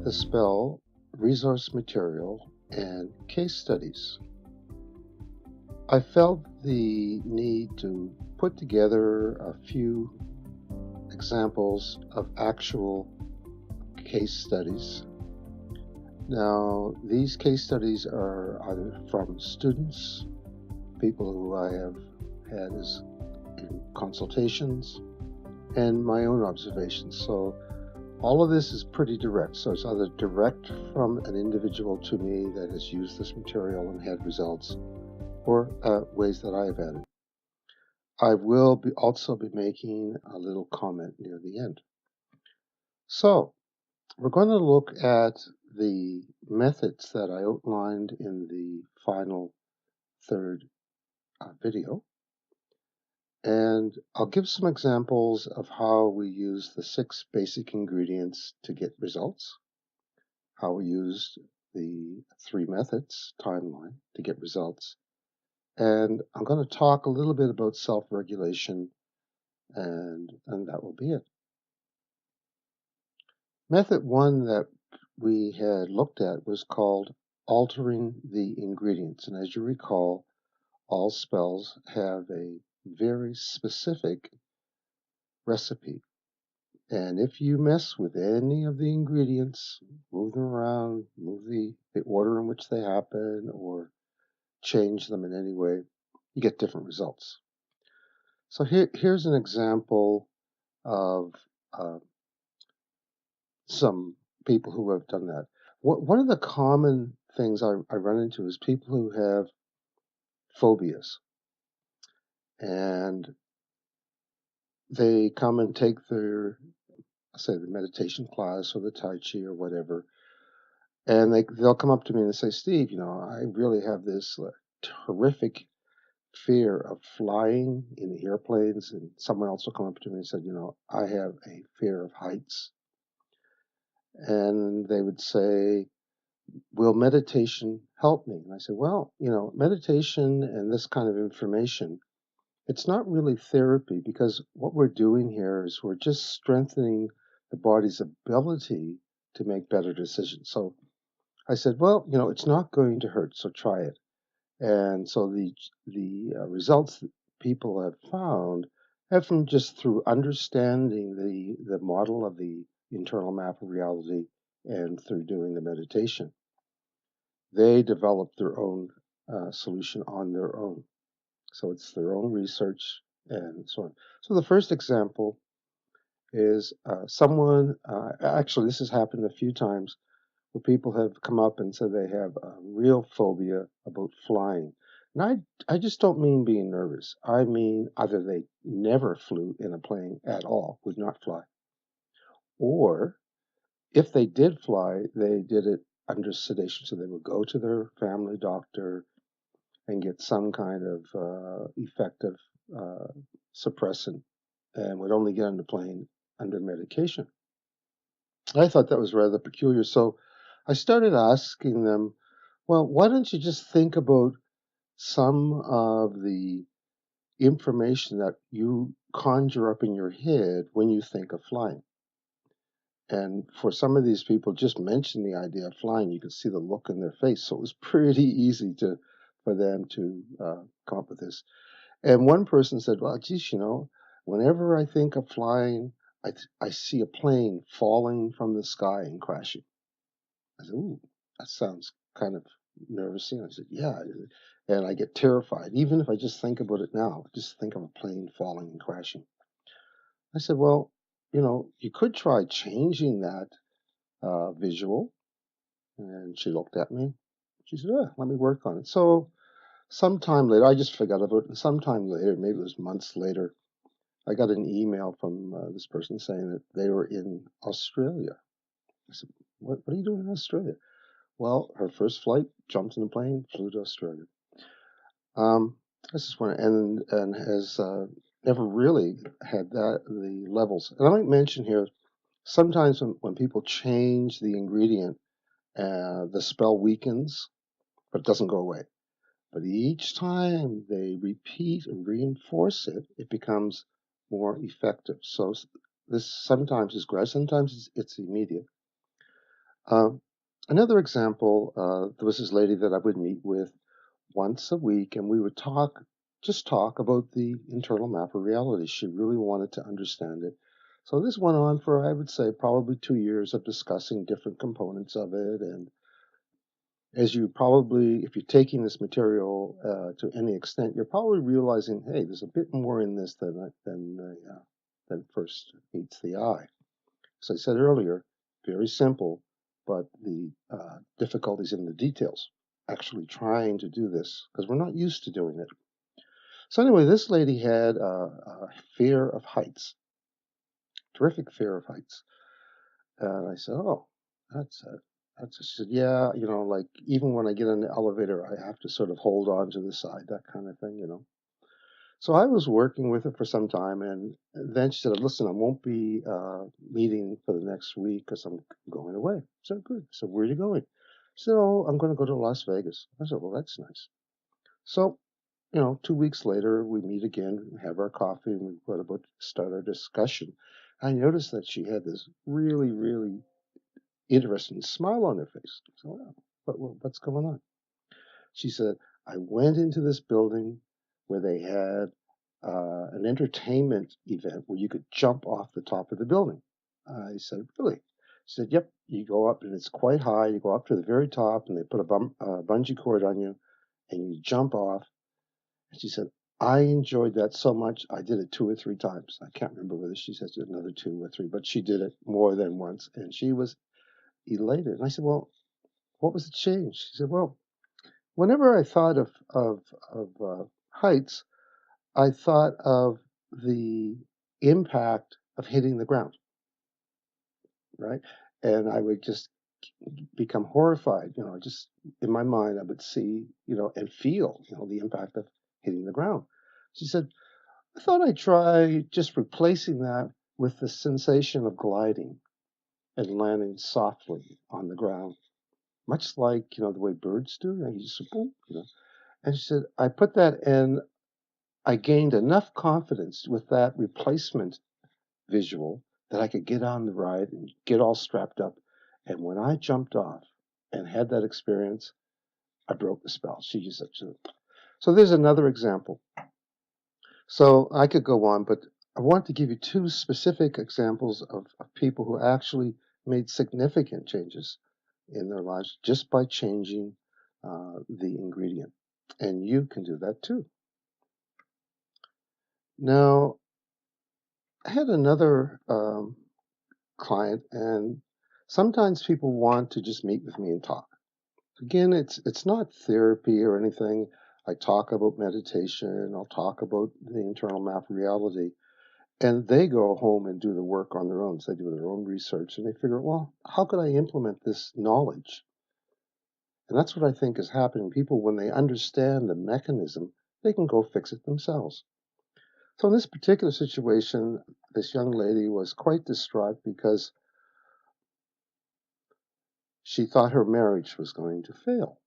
the spell resource material and case studies. I felt the need to put together a few examples of actual case studies. Now, these case studies are either from students, people who I have had as in consultations, and my own observations. So all of this is pretty direct. So it's either direct from an individual to me that has used this material and had results, or ways that I have added. I will also be making a little comment near the end. So we're going to look at the methods that I outlined in the final third video. And I'll give some examples of how we use the 6 basic ingredients to get results, how we used the 3 methods timeline to get results, and I'm going to talk a little bit about self-regulation, and that will be it. Method 1 that we had looked at was called altering the ingredients, and as you recall, all spells have a very specific recipe. And if you mess with any of the ingredients, move them around, move the order in which they happen, or change them in any way, you get different results. So here's an example of some people who have done that. One of the common things I run into is people who have phobias. And they come and take their, say, the meditation class or the Tai Chi or whatever, and they'll come up to me and say, Steve, I really have this horrific fear of flying in airplanes. And someone else will come up to me and say, I have a fear of heights. And they would say, will meditation help me? And I said, well, meditation and this kind of information, it's not really therapy, because what we're doing here is we're just strengthening the body's ability to make better decisions. So I said, well, it's not going to hurt, so try it. And so the results that people have found have from just through understanding the model of the internal map of reality and through doing the meditation. They developed their own solution on their own. So it's their own research and so on. So the first example is someone, actually this has happened a few times, where people have come up and said they have a real phobia about flying. And I just don't mean being nervous. I mean either they never flew in a plane at all, would not fly, or if they did fly, they did it under sedation. So they would go to their family doctor and get some kind of effective suppressant, and would only get on the plane under medication. I thought that was rather peculiar. So I started asking them, well, why don't you just think about some of the information that you conjure up in your head when you think of flying? And for some of these people, just mention the idea of flying, you could see the look in their face. So it was pretty easy for them to come up with this. And one person said, well, geez, whenever I think of flying, I see a plane falling from the sky and crashing. I said, ooh, that sounds kind of nervous. I said, yeah. And I get terrified, even if I just think about it now, just think of a plane falling and crashing. I said, well, you could try changing that visual. And she looked at me. She said, let me work on it. So sometime later, I just forgot about it. And sometime later, maybe it was months later, I got an email from this person saying that they were in Australia. I said, what are you doing in Australia? Well, her first flight, jumped in the plane, flew to Australia. This is one, and has never really had the levels. And I might mention here, sometimes when people change the ingredient, the spell weakens, but it doesn't go away. But each time they repeat and reinforce it, it becomes more effective. So this sometimes is gradual, sometimes it's immediate. Um, Another example, there was this lady that I would meet with once a week, and we would just talk about the internal map of reality. She really wanted to understand it. So this went on for, I would say, probably 2 years of discussing different components of it. And as you probably, if you're taking this material to any extent, you're probably realizing, hey, there's a bit more in this than first meets the eye. As I said earlier, very simple, but the difficulties in the details. Actually trying to do this because we're not used to doing it. So anyway, this lady had a fear of heights, terrific fear of heights, and I said, "Oh, that's it." She said, "Yeah, like even when I get in the elevator, I have to sort of hold on to the side, that kind of thing." So I was working with her for some time, and then she said, "Listen, I won't be meeting for the next week because I'm going away." I said, "Good." So where are you going? She said, "Oh, I'm going to go to Las Vegas." I said, "Well, that's nice." So 2 weeks later, we meet again, have our coffee, and we're about to start our discussion. I noticed that she had this really, really interesting smile on her face. So, wow, what's going on? She said, I went into this building where they had an entertainment event where you could jump off the top of the building. I said, really? She said, yep, you go up and it's quite high. You go up to the very top and they put a bungee cord on you and you jump off. And she said, I enjoyed that so much. I did it 2 or 3 times. I can't remember whether she said another 2 or 3, but she did it more than once. And she was elated. And I said, well, what was the change? She said, well, whenever I thought of heights, I thought of the impact of hitting the ground, right? And I would just become horrified. Just in my mind, I would see, and feel, the impact of hitting the ground. She said, I thought I'd try just replacing that with the sensation of gliding and landing softly on the ground, much like, the way birds do. You just boom. And she said, I put that in, I gained enough confidence with that replacement visual that I could get on the ride and get all strapped up. And when I jumped off and had that experience, I broke the spell. She just said, so there's another example. So I could go on, but I want to give you two specific examples of people who actually made significant changes in their lives just by changing the ingredient. And you can do that too. Now, I had another client, and sometimes people want to just meet with me and talk. Again, it's not therapy or anything. I talk about meditation. I'll talk about the internal map of reality, and they go home and do the work on their own. So they do their own research, and they figure, well, how could I implement this knowledge? And that's what I think is happening. People, when they understand the mechanism, they can go fix it themselves. So in this particular situation, this young lady was quite distraught because she thought her marriage was going to fail.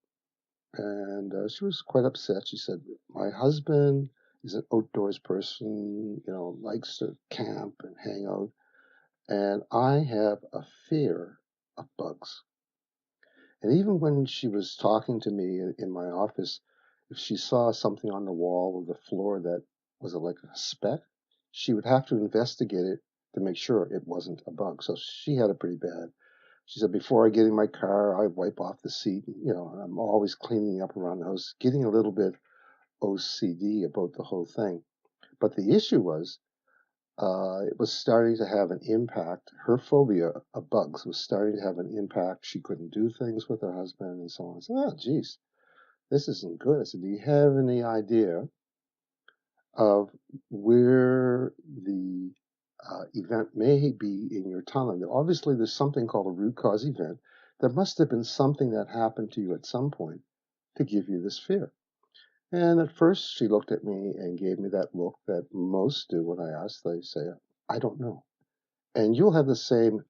And she was quite upset. She said, my husband is an outdoors person, likes to camp and hang out. And I have a fear of bugs. And even when she was talking to me in my office, if she saw something on the wall or the floor that was like a speck, she would have to investigate it to make sure it wasn't a bug. So she had it pretty bad. She said, before I get in my car, I wipe off the seat. I'm always cleaning up around the house, getting a little bit OCD about the whole thing. But the issue was, it was starting to have an impact. Her phobia of bugs was starting to have an impact. She couldn't do things with her husband and so on. I said, oh, geez, this isn't good. I said, do you have any idea of where the event may be in your timeline? Obviously, there's something called a root cause event. There must have been something that happened to you at some point to give you this fear. And at first, she looked at me and gave me that look that most do when I ask. They say, I don't know. And you'll have the same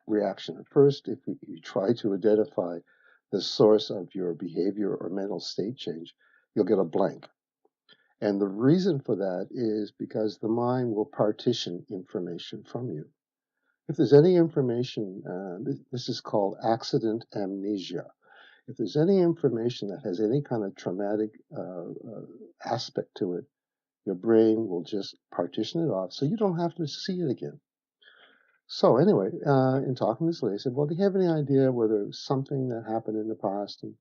reaction. At first, if you try to identify the source of your behavior or mental state change, you'll get a blank. And the reason for that is because the mind will partition information from you. If there's any information, this is called accident amnesia. If there's any information that has any kind of traumatic aspect to it, your brain will just partition it off so you don't have to see it again. So anyway, in talking to this lady, I said, well, do you have any idea whether it was something that happened in the past? And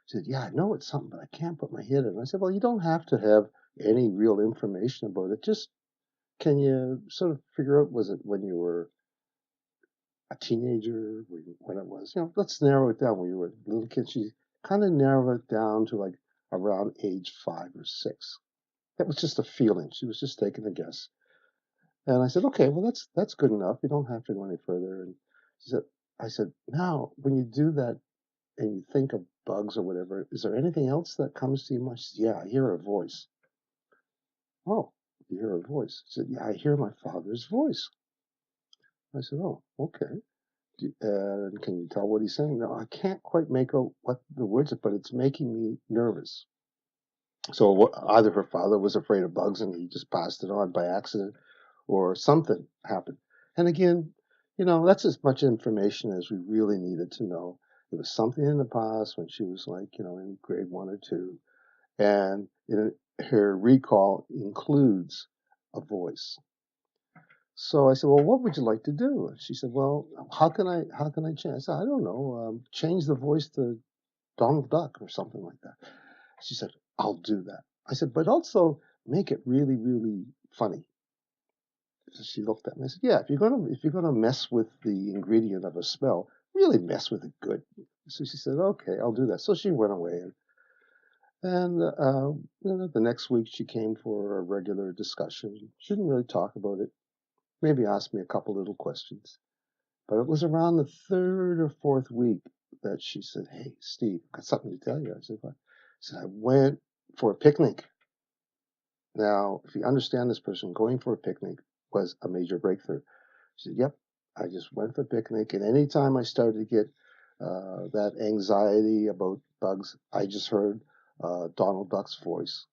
she said, yeah, I know it's something, but I can't put my head in it. I said, well, you don't have to have any real information about it. Just can you sort of figure out, was it when you were a teenager, when it was, let's narrow it down when you were a little kid. She kind of narrowed it down to like around age 5 or 6. That was just a feeling. She was just taking a guess. And I said, okay, well, that's good enough. You don't have to go any further. And she said, I said, now, when you do that and you think of bugs or whatever, is there anything else that comes to you much? She said, yeah, I hear a voice. Oh, you hear a voice? She said, yeah, I hear my father's voice. I said, oh, okay. And can you tell what he's saying? No, I can't quite make out what the words are, but it's making me nervous. So either her father was afraid of bugs and he just passed it on by accident, or something happened. And again, that's as much information as we really needed to know. It was something in the past when she was like, in grade 1 or 2, and her recall includes a voice. So I said, well, what would you like to do? And she said, well, how can I change? I said, I don't know, change the voice to Donald Duck or something like that. She said, I'll do that. I said, but also make it really, really funny. So she looked at me and said, yeah, if you're gonna mess with the ingredient of a smell, really mess with it good. So she said, okay, I'll do that. So she went away, and the next week she came for a regular discussion. She didn't really talk about it. Maybe asked me a couple little questions. But it was around the third or fourth week that she said, hey, Steve, I've got something to tell you. I said, what? She said, I went for a picnic. Now, if you understand this person, going for a picnic was a major breakthrough. She said, yep, I just went for a picnic. And anytime I started to get that anxiety about bugs, I just heard Donald Duck's voice.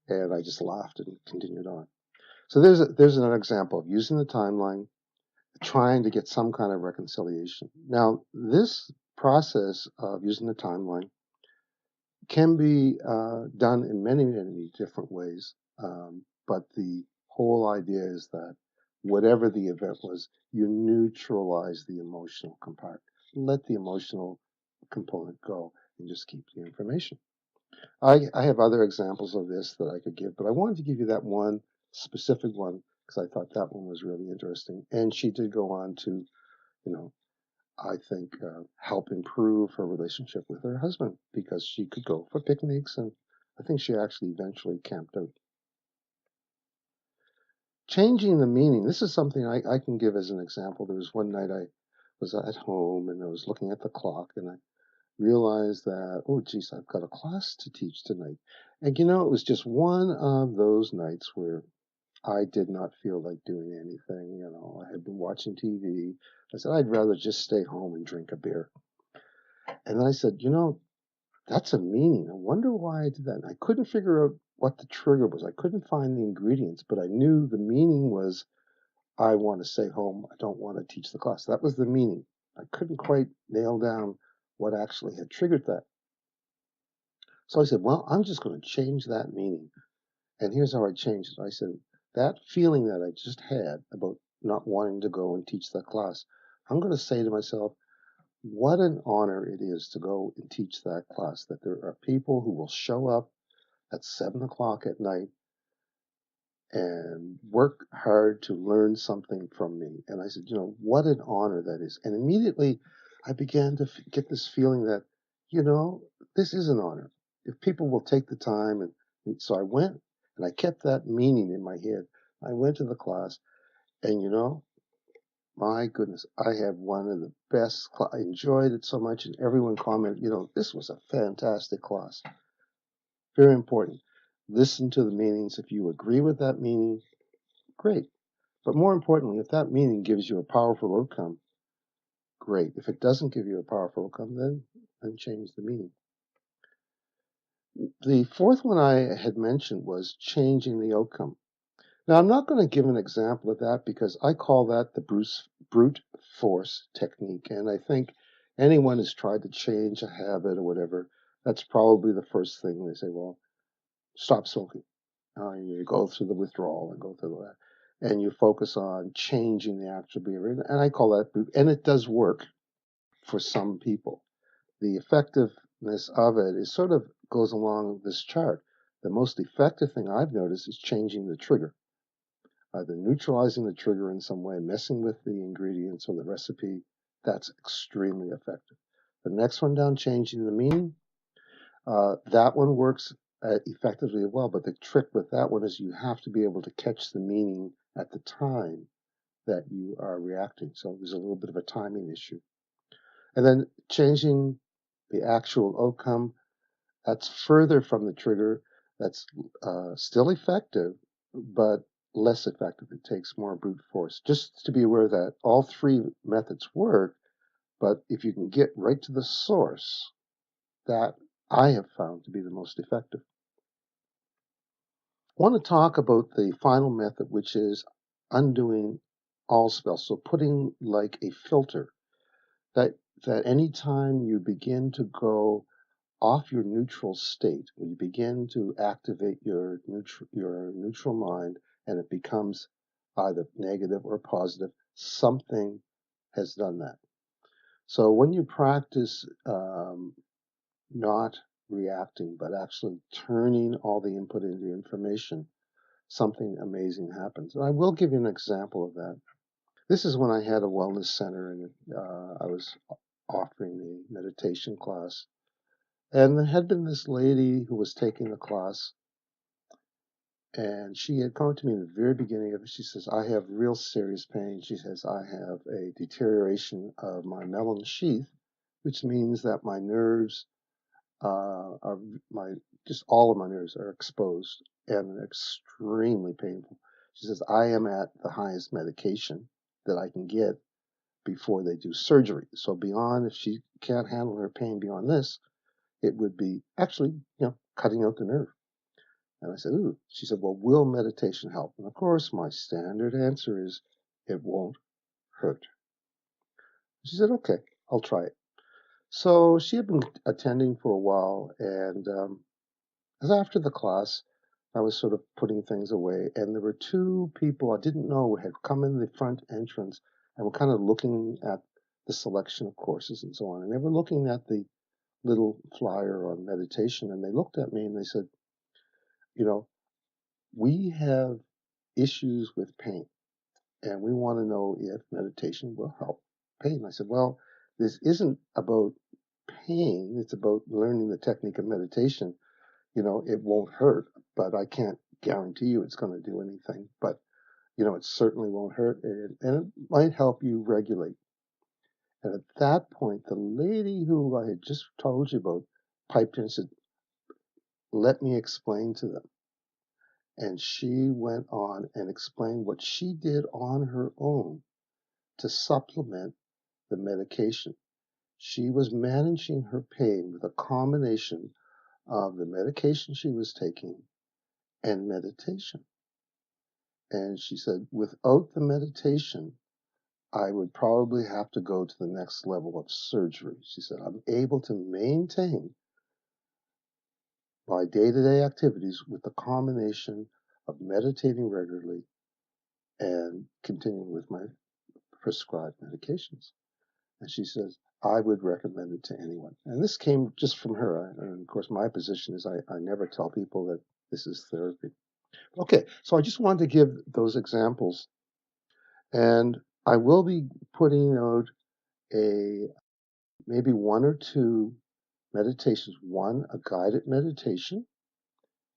And I just laughed and continued on. So there's an example of using the timeline, trying to get some kind of reconciliation. Now, this process of using the timeline can be done in many, many different ways. But the whole idea is that whatever the event was, you neutralize the emotional component. Let the emotional component go and just keep the information. I have other examples of this that I could give, but I wanted to give you that one specific one because I thought that one was really interesting. And she did go on to, you know, I think, help improve her relationship with her husband because she could go for picnics, and I think she actually eventually camped out. Changing the meaning. This is something I can give as an example. There was one night I was at home and I was looking at the clock and I realized that, oh, geez, I've got a class to teach tonight. And it was just one of those nights where I did not feel like doing anything. I had been watching TV. I said, I'd rather just stay home and drink a beer. And then I said, that's a meaning. I wonder why I did that. And I couldn't figure out what the trigger was. I couldn't find the ingredients, but I knew the meaning was I want to stay home. I don't want to teach the class. That was the meaning. I couldn't quite nail down what actually had triggered that. So I said, well, I'm just going to change that meaning. And here's how I changed it. I said, that feeling that I just had about not wanting to go and teach that class, I'm going to say to myself, what an honor it is to go and teach that class, that there are people who will show up at 7 o'clock at night and work hard to learn something from me. And I said, what an honor that is. And immediately I began to get this feeling that, this is an honor. If people will take the time. And so I went and I kept that meaning in my head. I went to the class and, my goodness, I had one of the best. I enjoyed it so much, and everyone commented, this was a fantastic class. Very important. Listen to the meanings. If you agree with that meaning, great. But more importantly, if that meaning gives you a powerful outcome, great. If it doesn't give you a powerful outcome, then change the meaning. The fourth one I had mentioned was changing the outcome. Now, I'm not going to give an example of that because I call that the brute force technique. And I think anyone who's tried to change a habit or whatever, that's probably the first thing they say, well, stop smoking. You go through the withdrawal and go through that. And you focus on changing the actual behavior. And I call that brute. And it does work for some people. The effectiveness of it is sort of goes along this chart. The most effective thing I've noticed is changing the trigger, either neutralizing the trigger in some way, messing with the ingredients or the recipe. That's extremely effective. The next one down, changing the meaning, that one works effectively as well. But the trick with that one is you have to be able to catch the meaning at the time that you are reacting. So there's a little bit of a timing issue. And then changing the actual outcome, that's further from the trigger. That's still effective, but less effective. It takes more brute force. Just to be aware that all three methods work, but if you can get right to the source, that I have found to be the most effective. I want to talk about the final method, which is undoing all spells. So putting like a filter that any time you begin to go off your neutral state, when you begin to activate your neutral mind and it becomes either negative or positive, something has done that. So when you practice not reacting, but actually turning all the input into information, something amazing happens. And I will give you an example of that. This is when I had a wellness center and I was offering a meditation class. And there had been this lady who was taking the class, and she had come to me in the very beginning of it. She says, I have real serious pain. She says, I have a deterioration of my melon sheath, which means that my nerves are just all of my nerves are exposed and extremely painful. She says, I am at the highest medication that I can get before they do surgery. So beyond, if she can't handle her pain beyond this, it would be actually, cutting out the nerve. And I said, ooh. She said, well, will meditation help? And of course, my standard answer is, it won't hurt. She said, okay, I'll try it. So she had been attending for a while, and as after the class, I was sort of putting things away, and there were two people I didn't know had come in the front entrance and were kind of looking at the selection of courses and so on. And they were looking at the little flyer on meditation, and they looked at me and they said, you know, we have issues with pain, and we want to know if meditation will help pain. I said, well, this isn't about pain. It's about learning the technique of meditation. It won't hurt, but I can't guarantee you it's going to do anything. But, it certainly won't hurt, and it might help you regulate. And at that point, the lady who I had just told you about piped in and said, let me explain to them. And she went on and explained what she did on her own to supplement the medication. She was managing her pain with a combination of the medication she was taking and meditation. And she said, without the meditation, I would probably have to go to the next level of surgery. She said, I'm able to maintain my day to day activities with the combination of meditating regularly and continuing with my prescribed medications. And she says, I would recommend it to anyone. And this came just from her. And of course, my position is I never tell people that this is therapy. Okay, so I just wanted to give those examples. And I will be putting out a maybe one or two meditations. One, a guided meditation,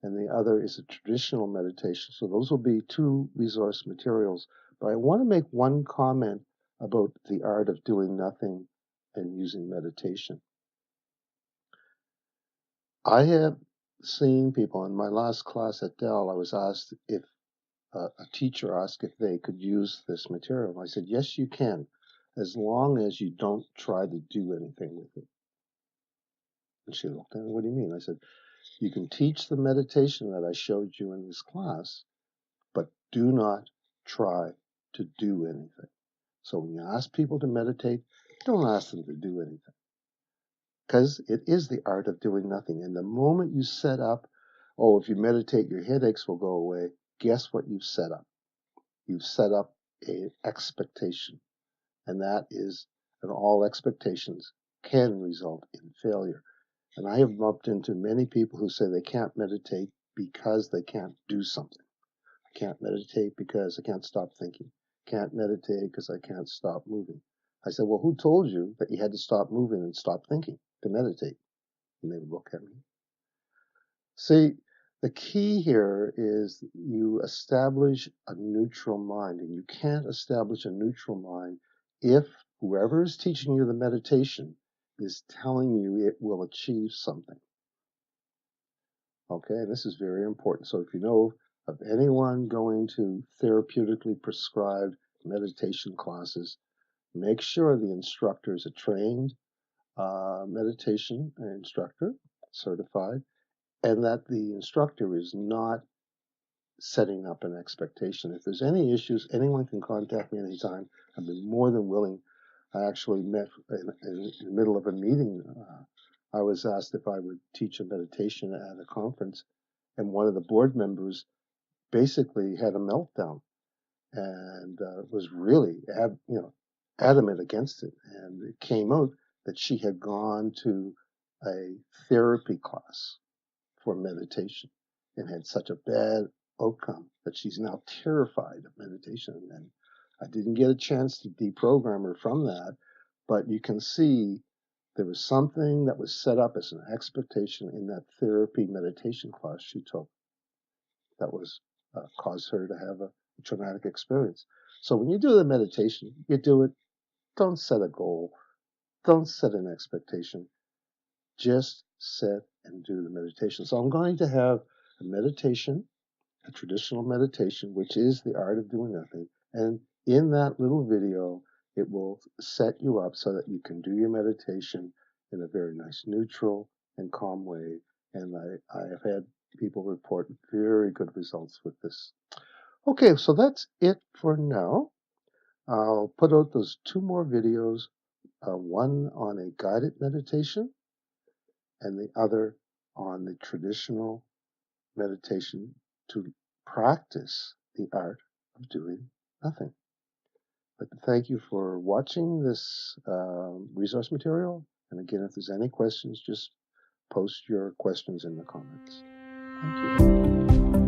and the other is a traditional meditation. So those will be two resource materials. But I want to make one comment about the art of doing nothing and using meditation. I have seen people in my last class at Dell. I was asked if a teacher asked if they could use this material. I said, yes, you can, as long as you don't try to do anything with it. And she looked at me, what do you mean? I said, you can teach the meditation that I showed you in this class, but Do not try to do anything. So when you ask people to meditate, don't ask them to do anything, because it is the art of doing nothing. And the moment you set up, oh, if you meditate, your headaches will go away, guess what you've set up? You've set up an expectation. And that is, and all expectations can result in failure. And I have bumped into many people who say they can't meditate because they can't do something. I can't meditate because I can't stop thinking. Can't meditate because I can't stop moving. I said, well, who told you that you had to stop moving and stop thinking to meditate? And they would look at me. See, the key here is you establish a neutral mind, and you can't establish a neutral mind if whoever is teaching you the meditation is telling you it will achieve something. Okay, and this is very important. So if you know of anyone going to therapeutically prescribed meditation classes, make sure the instructor is a trained meditation instructor, certified, and that the instructor is not setting up an expectation. If there's any issues, anyone can contact me anytime. I've been more than willing. I actually met in the middle of a meeting. I was asked if I would teach a meditation at a conference, and one of the board members basically had a meltdown and was really adamant against it. And it came out that she had gone to a therapy class for meditation and had such a bad outcome that she's now terrified of meditation. And I didn't get a chance to deprogram her from that, but you can see there was something that was set up as an expectation in that therapy meditation class she took that was caused her to have a traumatic experience. So when you do the meditation, you do it, don't set a goal, don't set an expectation, just sit and do the meditation. So I'm going to have a meditation, a traditional meditation, which is the art of doing nothing. And in that little video, it will set you up so that you can do your meditation in a very nice, neutral and calm way. And I have had people report very good results with this. Okay, so that's it for now. I'll put out those two more videos, one on a guided meditation and the other on the traditional meditation to practice the art of doing nothing. But thank you for watching this resource material. And again, if there's any questions, just post your questions in the comments. Thank you.